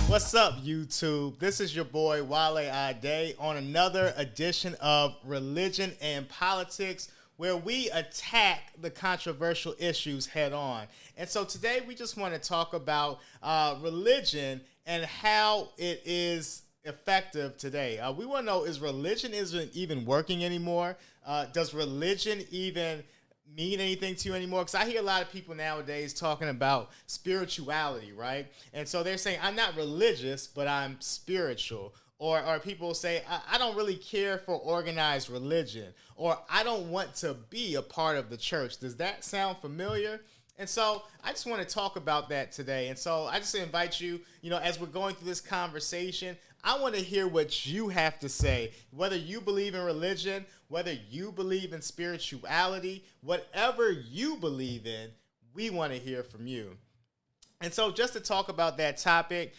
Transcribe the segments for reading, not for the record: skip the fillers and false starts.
What's up, YouTube? This is your boy WaleAde on another edition of Religion and Politics, where we attack the controversial issues head on. And so today we just want to talk about religion and how it is effective today. We want to know, is religion isn't even working anymore? Does religion even mean anything to you anymore? Because I hear a lot of people nowadays talking about spirituality, right? And so they're saying, I'm not religious, but I'm spiritual. Or people say, I don't really care for organized religion, or I don't want to be a part of the church. Does that sound familiar? And so I just want to talk about that today. And so I just invite you, as we're going through this conversation, I want to hear what you have to say, whether you believe in religion, whether you believe in spirituality, whatever you believe in, we want to hear from you. And so just to talk about that topic,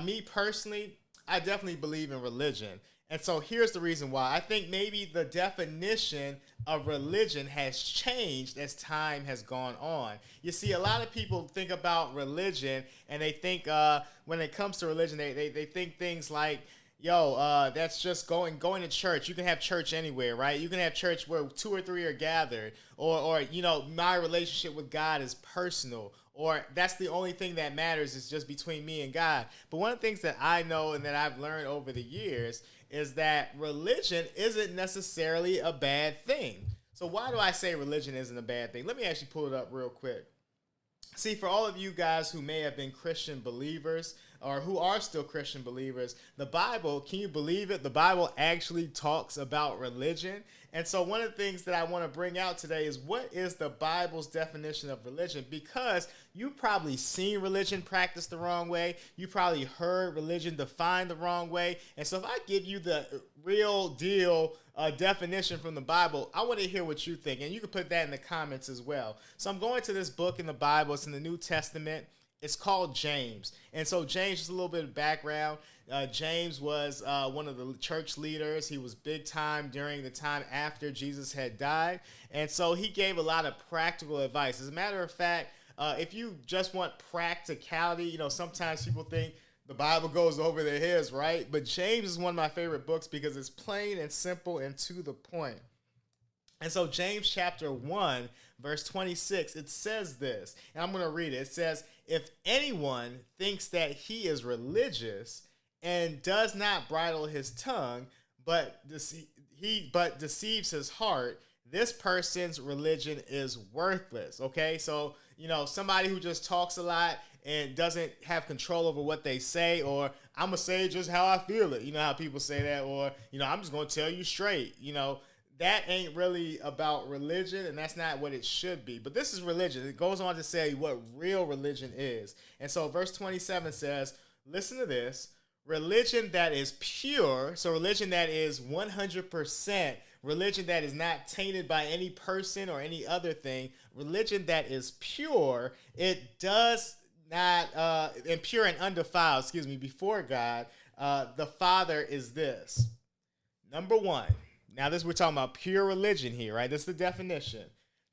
me personally, I definitely believe in religion. And so here's the reason why. I think maybe the definition of religion has changed as time has gone on. You see, a lot of people think about religion, and they think when it comes to religion, they think things like, that's just going to church. You can have church anywhere, right? You can have church where 2 or 3 are gathered, or my relationship with God is personal, or that's the only thing that matters is just between me and God. But one of the things that I know and that I've learned over the years is that religion isn't necessarily a bad thing. So why do I say religion isn't a bad thing? Let me actually pull it up real quick. See, for all of you guys who may have been Christian believers or who are still Christian believers, the Bible, can you believe it? The Bible actually talks about religion. And so one of the things that I want to bring out today is, what is the Bible's definition of religion? Because you've probably seen religion practiced the wrong way. You probably heard religion defined the wrong way. And so if I give you the real deal definition from the Bible, I want to hear what you think. And you can put that in the comments as well. So I'm going to this book in the Bible. It's in the New Testament. It's called James. And so James, just a little bit of background. James was one of the church leaders. He was big time during the time after Jesus had died. And so he gave a lot of practical advice. As a matter of fact, if you just want practicality, sometimes people think the Bible goes over their heads, right? But James is one of my favorite books because it's plain and simple and to the point. And so James chapter 1, verse 26, it says this, and I'm going to read it. It says, if anyone thinks that he is religious and does not bridle his tongue, but deceives his heart, this person's religion is worthless. Okay, so somebody who just talks a lot and doesn't have control over what they say, or I'm gonna say just how I feel it. You know how people say that, or I'm just gonna tell you straight. That ain't really about religion, and that's not what it should be. But this is religion. It goes on to say what real religion is. And so verse 27 says, listen to this. Religion that is pure, so religion that is 100%, religion that is not tainted by any person or any other thing, religion that is pure, it does not, and pure and undefiled, before God, the Father is this. Number one, now this we're talking about pure religion here, right? This is the definition.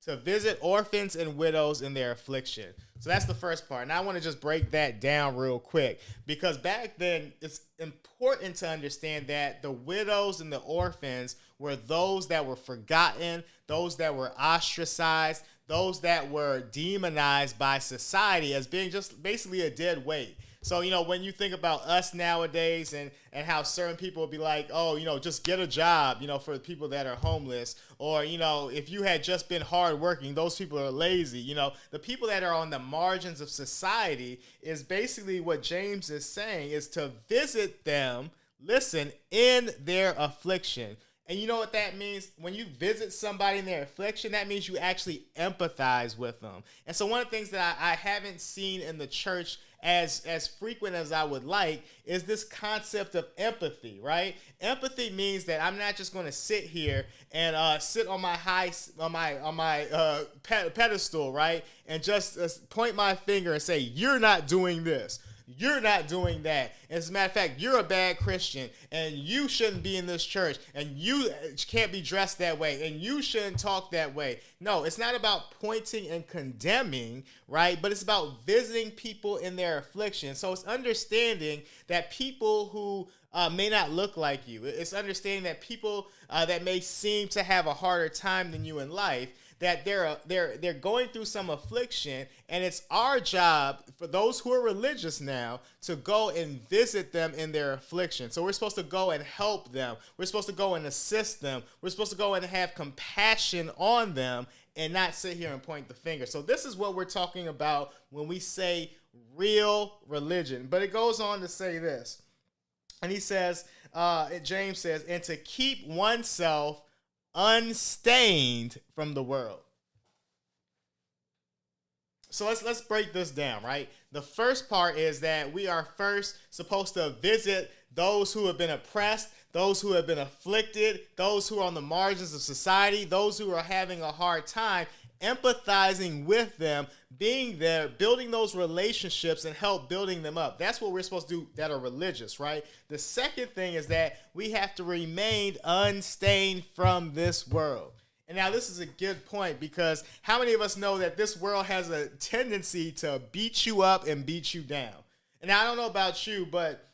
To visit orphans and widows in their affliction. So that's the first part. And I want to just break that down real quick, because back then it's important to understand that the widows and the orphans were those that were forgotten, those that were ostracized, those that were demonized by society as being just basically a dead weight. So, when you think about us nowadays and how certain people will be like, just get a job, for the people that are homeless, or, if you had just been hardworking, those people are lazy. The people that are on the margins of society is basically what James is saying, is to visit them, listen, in their affliction. And you know what that means? When you visit somebody in their affliction, that means you actually empathize with them. And so one of the things that I haven't seen in the church as frequent as I would like is this concept of empathy, right? Empathy means that I'm not just going to sit here and sit on my pedestal, right, and just point my finger and say, "You're not doing this. You're not doing that. As a matter of fact, you're a bad Christian, and you shouldn't be in this church, and you can't be dressed that way, and you shouldn't talk that way." No, it's not about pointing and condemning, right? But it's about visiting people in their affliction. So it's understanding that people who may not look like you, it's understanding that people that may seem to have a harder time than you in life, that they're going through some affliction, and it's our job, for those who are religious now, to go and visit them in their affliction. So we're supposed to go and help them. We're supposed to go and assist them. We're supposed to go and have compassion on them and not sit here and point the finger. So this is what we're talking about when we say real religion. But it goes on to say this. And he says, James says, and to keep oneself unstained from the world. So let's break this down, right? The first part is that we are first supposed to visit those who have been oppressed, those who have been afflicted, those who are on the margins of society, those who are having a hard time, empathizing with them, being there, building those relationships and help building them up. That's what we're supposed to do that are religious, right? The second thing is that we have to remain unstained from this world. And now this is a good point, because how many of us know that this world has a tendency to beat you up and beat you down? And I don't know about you, but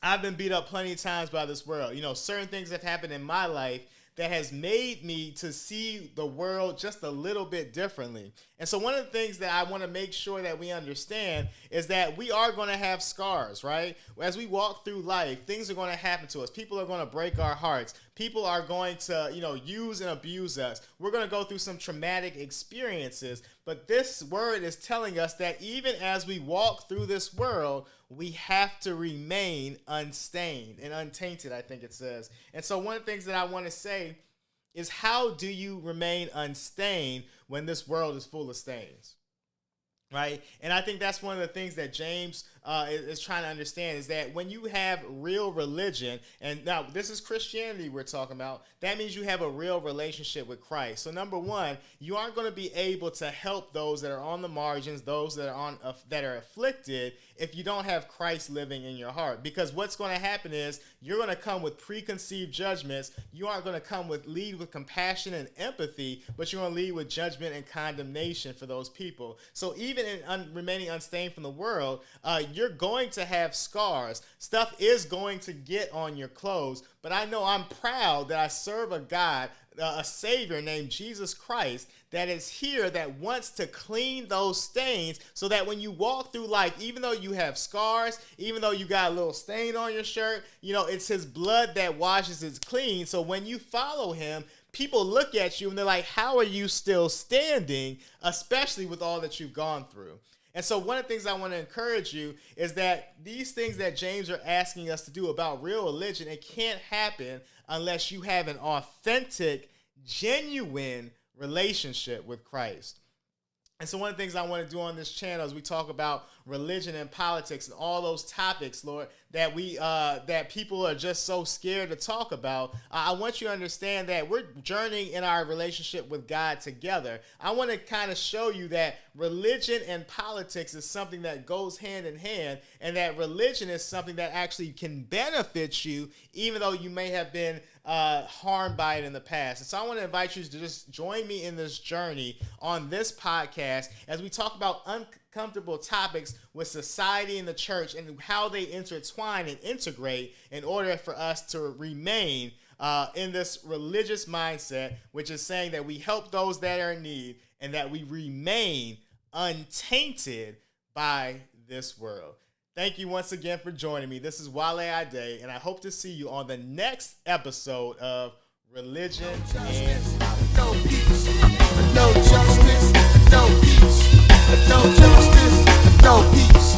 I've been beat up plenty of times by this world. You know, certain things have happened in my life that has made me to see the world just a little bit differently. And so one of the things that I want to make sure that we understand is that we are going to have scars, right? As we walk through life, things are going to happen to us. People are going to break our hearts. People are going to, use and abuse us. We're going to go through some traumatic experiences. But this word is telling us that even as we walk through this world, we have to remain unstained and untainted, I think it says. And so one of the things that I want to say is, how do you remain unstained when this world is full of stains? Right? And I think that's one of the things that James is trying to understand, is that when you have real religion, and now this is Christianity we're talking about, that means you have a real relationship with Christ. So number one, you aren't going to be able to help those that are on the margins, those that are afflicted, if you don't have Christ living in your heart. Because what's going to happen is you're going to come with preconceived judgments. You aren't going to lead with compassion and empathy, but you're going to lead with judgment and condemnation for those people. So even in remaining unstained from the world, you're going to have scars. Stuff is going to get on your clothes. But I know I'm proud that I serve a God, a Savior named Jesus Christ, that is here, that wants to clean those stains, so that when you walk through life, even though you have scars, even though you got a little stain on your shirt, it's his blood that washes it clean. So when you follow him, people look at you and they're like, how are you still standing, especially with all that you've gone through? And so one of the things I want to encourage you is that these things that James are asking us to do about real religion, it can't happen unless you have an authentic, genuine relationship with Christ. And so one of the things I want to do on this channel is we talk about religion and politics and all those topics, Lord, that people are just so scared to talk about. I want you to understand that we're journeying in our relationship with God together. I want to kind of show you that religion and politics is something that goes hand in hand, and that religion is something that actually can benefit you, even though you may have been harmed by it in the past. And so I want to invite you to just join me in this journey on this podcast as we talk about uncomfortable topics with society and the church, and how they intertwine and integrate in order for us to remain in this religious mindset, which is saying that we help those that are in need and that we remain untainted by this world. Thank you once again for joining me. This is WaleAde, and I hope to see you on the next episode of Religion and No peace, no justice, no peace, no justice, no peace.